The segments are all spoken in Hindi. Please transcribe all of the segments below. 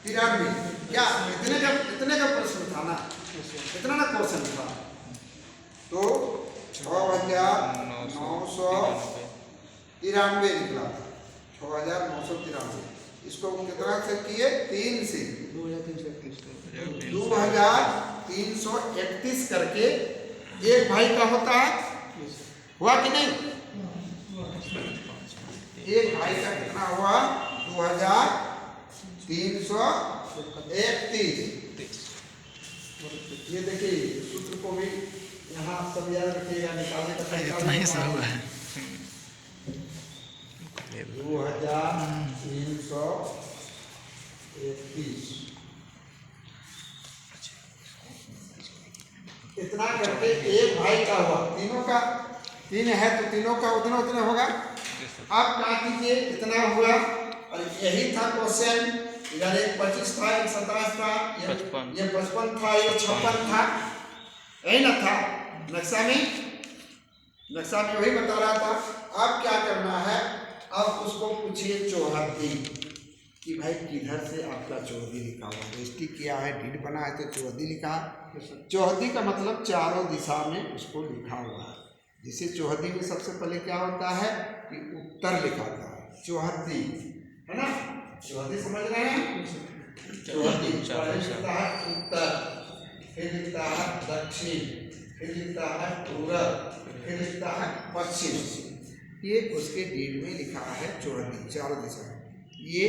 93। क्या इतने का प्रश्न था ना, इतना ना क्वेश्चन था। तो 6993 निकला था, 6993। इसको कितना से किए? 3 से 2331 करके एक भाई का होता है। हुआ कि नहीं? एक भाई का कितना हुआ? 2331। ये देखिए सूत्र को भी यहाँ सब याद रखिएगा, निकालने का तरीका इतना ही सब है। 2331 इतना करके एक भाई का हुआ। तीनों का 3 है तो तीनों का उतना उतना होगा। अब क्या कीजिए, इतना हुआ और यही था क्वेश्चन। इधर एक 25 था, एक 27 था, ये 55 था, ये 56 था, यही ना था नक्शा में वही बता रहा था। अब क्या करना है? अब उसको पूछिए चौहद्दी कि भाई किधर से आपका चौहद्दी लिखा हुआ है। एसटी किया है, डीड बना है तो चौहद्दी लिखा है। चौहद्दी का मतलब चारों दिशा में उसको लिखा हुआ है। जिसे चौहद्दी में सबसे पहले क्या होता है कि उत्तर लिखा था, चौहद्दी है ना। चौहद्दी समझ रहे हैं? चौहद्दी पहले लिखता है उत्तर, फिर लिखता है दक्षिण, फिर लिखता है पूरब, फिर लिखता है पश्चिम। ये उसके डीड में लिखा है चौहद्दी, चारों दिशा। ये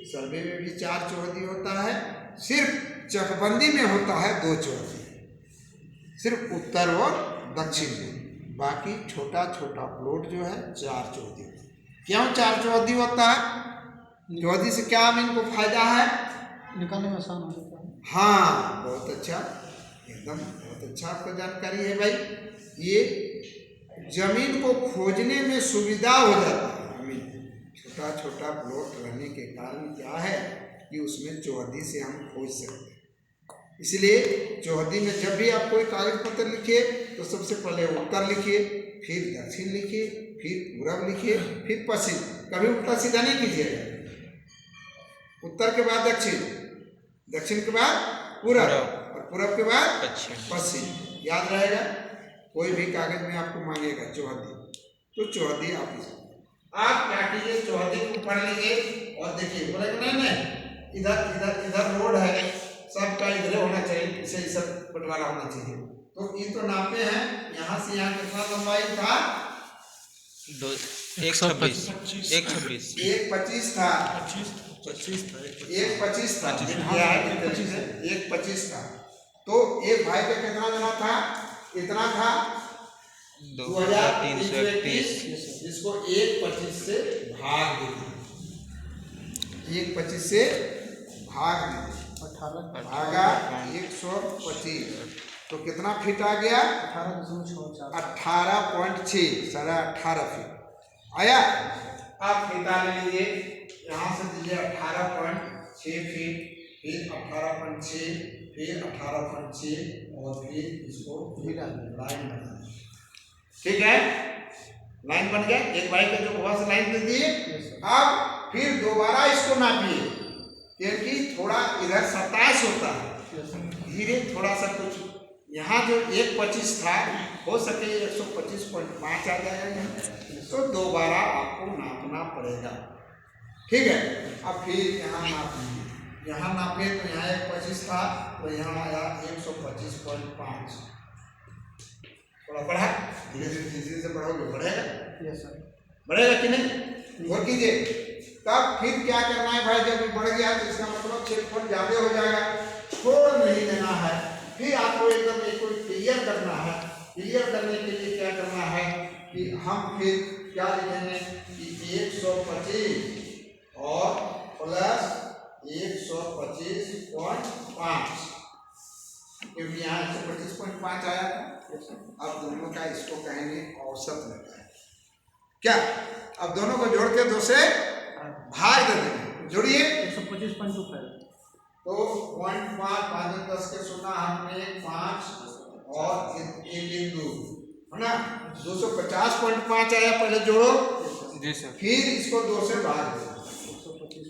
सर्वे में भी 4 चौहद्दी होता है, सिर्फ चकबंदी में होता है 2 चौहद्दी, सिर्फ उत्तर और दक्षिण में। बाकी छोटा छोटा प्लॉट जो है 4 चौहद्दी। क्यों 4 चौहद्दी होता है? चौहद्दी से क्या इनको फायदा है? निकालने में आसान हो जाता है। हाँ, बहुत अच्छा, एकदम बहुत अच्छा आपको जानकारी है भाई। ये जमीन को खोजने में सुविधा हो जाता है। जमीन छोटा छोटा प्लॉट रहने के कारण क्या है कि उसमें चौहद्दी से हम खोज सकते हैं। इसलिए चौहद्दी में जब भी आप कोई कागज पत्र लिखिए तो सबसे पहले उत्तर लिखिए, फिर दक्षिण लिखिए, फिर पूरब लिखिए, फिर पश्चिम। कभी उल्टा सीधा नहीं कीजिएगा। उत्तर के बाद दक्षिण, दक्षिण के बाद पूरब और पूरब के बाद पश्चिम। याद रहेगा। कोई भी कागज में आपको मांगेगा चौहद्दी, तो चौहद्दी आप क्या कीजिए, चौहद्दी को पढ़ लीजिए और देखिए बोलेगा नहीं इधर इधर इधर रोड है, सबका इधर होना चाहिए, इसे सब बंटवारा होना चाहिए। तो ये तो नापे हैं, यहाँ से यहाँ कितना लंबाई था? 126 था, 125 था, 125 था। तो एक भाई का कितना देना था? इतना था 2331, जिसको 125 से भाग दीजिए, 125 से भाग दीजिए, भागा 125 तो कितना फीट आ गया? 18.6, 18.5 फीट आया। आप फीता ले लीजिए, यहाँ से दीजिए 18.6 फीट, फिर 18.6, फिर 18.6 और फिर इसको लाइन बना। ठीक है, लाइन बन गया। एक भाई का जो वहां से लाइन दे दिए। अब फिर दोबारा इसको नापिए, क्योंकि थोड़ा इधर 27 होता है, धीरे थोड़ा सा कुछ। यहाँ जो 125 था, हो सके 125.5 आ जाएगा, तो दोबारा आपको नापना पड़ेगा। ठीक है, अब फिर यहाँ नापिए, यहाँ नापे तो यहाँ 125 था, तो यहाँ आया 125.5। थोड़ा बढ़ा, धीरे धीरे से बढ़ोगे, बढ़ेगा। यस सर, बढ़ेगा कि नहीं? और कीजिए। तब फिर क्या करना है भाई, जब बढ़ गया तो इसका मतलब क्षेत्रफल ज्यादा हो जाएगा, छोड़ नहीं देना है। फिर आपको एकदम एक क्लियर करना है। क्लियर करने के लिए क्या करना है कि हम फिर क्या लिखेंगे कि 125 और प्लस 125.5, क्योंकि यहाँ 125.5 आया था। अब दोनों का इसको कहेंगे औसत लेता है। क्या? अब दोनों को जोड़ के 2 से भाग दे देंगे। जोड़िए 125.25 तो 0.5, 5 10 के 0 हमने 5 और 1 2 है ना। 250.5 आया, पहले जोड़ो। जी सर। फिर इसको 2 से भाग दो,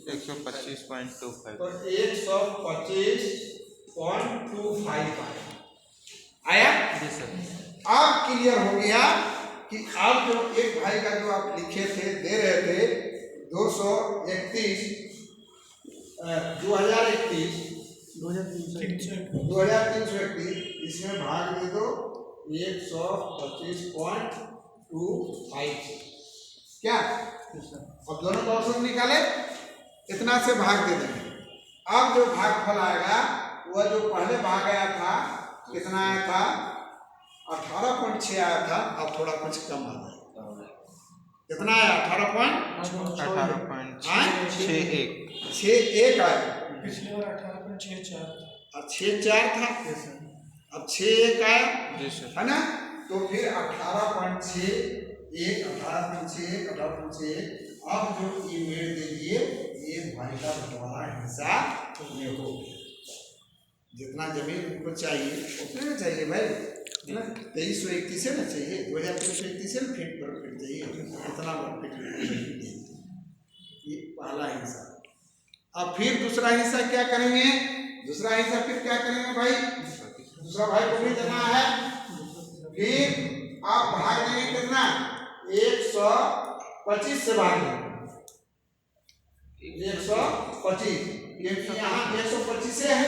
125.25 तो 125.25 आया। जी सर। अब क्लियर हो गया कि आप जो एक भाई का जो आप लिखे थे दे रहे थे 231 2031 2331 इसमें भाग दे दो 125.25 क्या। अब दोनों का औसत निकाले इतना से भाग दे देंगे। अब जो भागफल आएगा वह जो पहले भाग आया था कितना आया था 18.6 आया था। अब थोड़ा कुछ कम आ जाएगा। कितना आया 18.61 आया। पिछली बार 18.64 अब 64 था अब 61 आया जी सर। है ना। तो फिर 18.61 18.61 अब जो ये मेरे दे दिए ये भाई का बंटवारा हिस्सा ये हो गया। जितना जमीन उनको चाहिए उतने ना चाहिए भाई 2331 है ना चाहिए 2331 है ना फीट पर फीट चाहिए इतना फीट ये पहला हिस्सा। अब फिर दूसरा हिस्सा क्या करेंगे। दूसरा हिस्सा फिर क्या करेंगे भाई दूसरा भाई को भी देना है। फिर आप भाग देंगे कितना 125 से भाग देंगे 125 यहाँ 125 है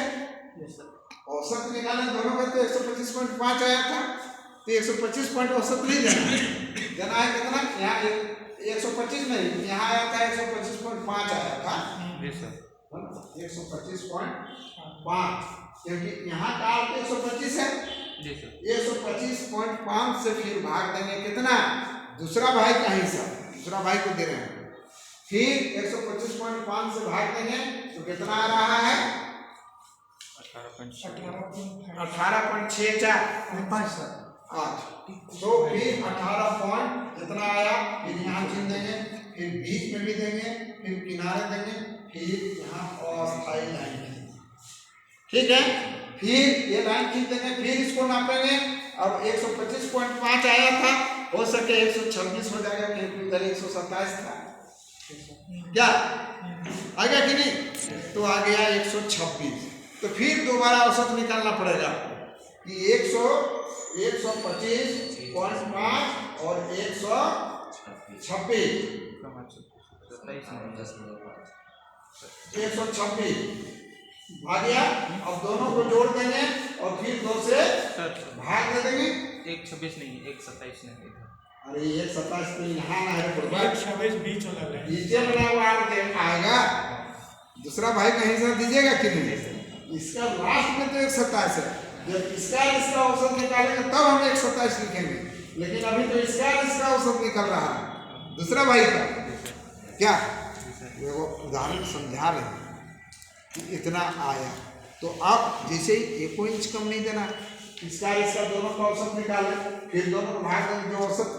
औसत निकाले दोनों का तो 125.5 आया था तो 125 पॉइंट औसत नहीं देना है कितना यहाँ 125 नहीं यहाँ आया था 125.5 आया था जी सर। 125.5 क्योंकि यहाँ का 125 है जी सर। 125.5 से फिर भाग देंगे कितना दूसरा भाई का हिस्सा दूसरा भाई को दे रहे हैं। फिर 125.5 से भाग देंगे तो कितना आ रहा है 18.64 तो फिर 18 पॉइंट जितना आया फिर यहाँ चिन्ह देंगे फिर बीच में भी देंगे फिर किनारे देंगे फिर यहाँ अस्थायी लाइन ठीक है। फिर ये लाइन खींच देंगे फिर इसको नापेंगे। अब 125.5 आया था हो सके 126 हो जाएगा क्योंकि उधर 127 था क्या आ गया कि नहीं तो आ गया 126। तो फिर दोबारा औसत निकालना पड़ेगा कि 125.5 और 126 आ गया। अब दोनों को जोड़ देंगे और फिर 2 से भाग दे देंगे 126 नहीं 127 नहीं अरे 127 तो यहाँ ना है 26 बीच वाला नीचे बना हुआ आएगा दूसरा भाई कहीं से दीजिएगा कि नहीं इसका लास्ट में तो 127 है जब इसका औसत निकालेंगे तब हम 127 लिखेंगे लेकिन अभी तो इसका औसत निकल रहा है दूसरा भाई का क्या वो उदाहरण समझा रहे हैं कि इतना आया। तो आप जैसे ही 1 इंच कम नहीं देना इसका दोनों का औसत निकाले फिर दोनों को भाग देंगे जो औसत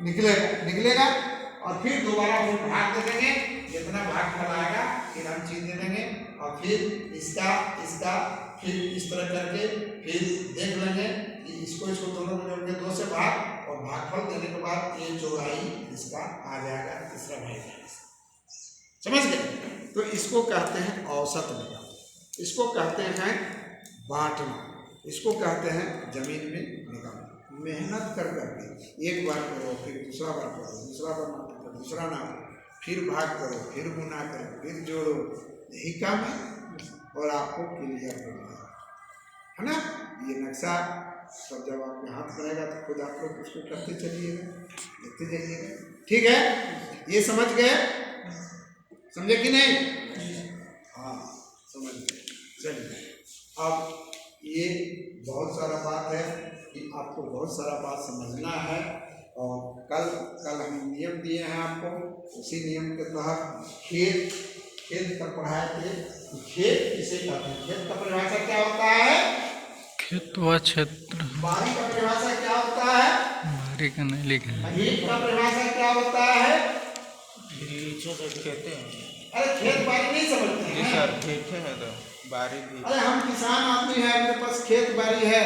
निकलेगा और फिर दोबारा फिर भाग दे देंगे जितना भाग फैलाएगा फिर हम चीज दे देंगे और फिर इसका फिर इस तरह करके फिर देख लेंगे कि इसको दोनों को जोड़ के 2 से भाग और भागफल देने के बाद ये चौड़ाई इसका आ जाएगा तीसरा भाई का समझ गए। तो इसको कहते हैं औसत निकालना इसको कहते हैं बांटना इसको कहते हैं जमीन में निकालना। मेहनत कर करके एक बार करो फिर दूसरा बार करो दूसरा बार नापो दूसरा नापो फिर भाग करो फिर गुना करो फिर जोड़ो यही काम है और आपको क्लियर हो जाएगा है ना। ये नक्शा सब जब आपके हाथ पड़ेगा तो खुद आप लोग उसको करते चलिएगा देखते जाइएगा ठीक है। ये समझ गए समझे कि नहीं हाँ समझ गए। चलिए अब ये बहुत सारा बात है कि आपको बहुत सारा बात समझना है और कल हम नियम दिए हैं आपको उसी नियम के तहत खेत का पढ़ाए थे। खेत किसे कहते हैं खेत का परिभाषा क्या होता है खेत व क्षेत्र बारी का परिभाषा क्या होता है बारी का नहीं लिखा खेत का परिभाषा क्या होता है कहते हैं अरे खेत बारी नहीं समझते हैं सर खेत है तो बारी भी अरे हम किसान आदमी है मेरे पास खेत बारी है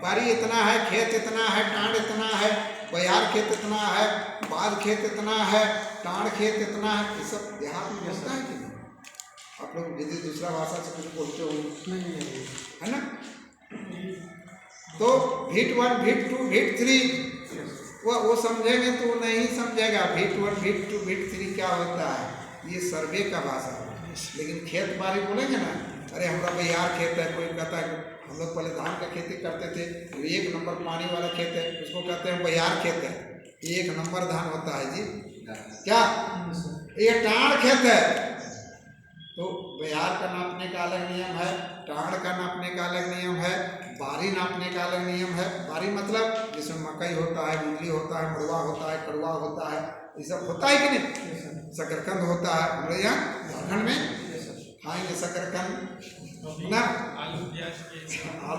बारी इतना है खेत इतना है टांड इतना है बयार खेत इतना है बाद खेत इतना है टांड खेत इतना है ये सब देहात में होता है कि नहीं आप लोग यदि दूसरा भाषा से कुछ बोलते हो है ना। तो VIT 1 VIT 2 VIT 3 वो समझेंगे तो वो नहीं समझेगा VIT 1 VIT 2 VIT 3 क्या होता है, ये सर्वे का भाषा है। लेकिन खेत बाड़ी बोलेंगे ना, अरे हमारा बहियार खेत है, कोई कहता है हम लोग पहले धान का खेती करते थे, तो 1 नंबर पानी वाला खेत है, उसको कहते हैं बहियार खेत है, 1 नंबर धान होता है जी। क्या ये टाण खेत है, तो बहियार का नापने का अलग नियम है, टाण का नापने का अलग नियम है, बारी नापने का अलग नियम है। बारी मतलब जिसमें मकई होता है, मूंगली होता है, मड़ुआ होता है, कड़ुआ होता है, ये सब होता है कि नहीं। शकरकंद होता है, हमारे यहाँ झारखंड में खाएंगे शकरकंद ना, आलू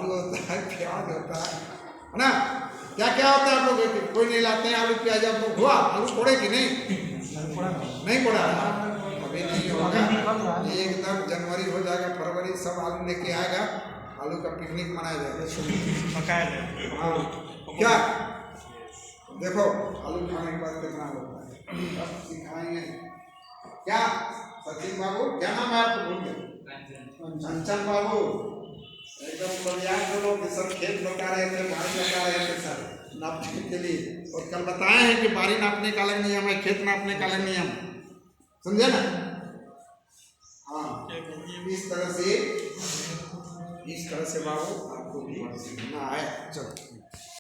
होता है, प्याज होता है ना, क्या क्या होता है आप लोग कोई नहीं लाते हैं आलू प्याज। आप लोग हुआ आलू फोड़े कि नहीं फोड़ा, अभी नहीं होगा, एकदम जनवरी हो जाएगा, फरवरी सब आलू लेके आएगा, आलू का पिकनिक मनाया जाएगा। हाँ क्या देखो आलू खाने के बाद कितना होता है, अब सिखाएंगे क्या। सचिन बाबू क्या नाम है आपको, भूल गए, कंचन बाबू एकदम बढ़िया। जो लोग सब खेत लौटा रहे थे, बारी लगा रहे थे सर नापने के लिए, और कल बताए हैं कि बारी नापने का अलग नियम है, खेत नापने का अलग नियम, समझे ना। हाँ इस तरह से बाबू आपको भी सीखना है। चलो।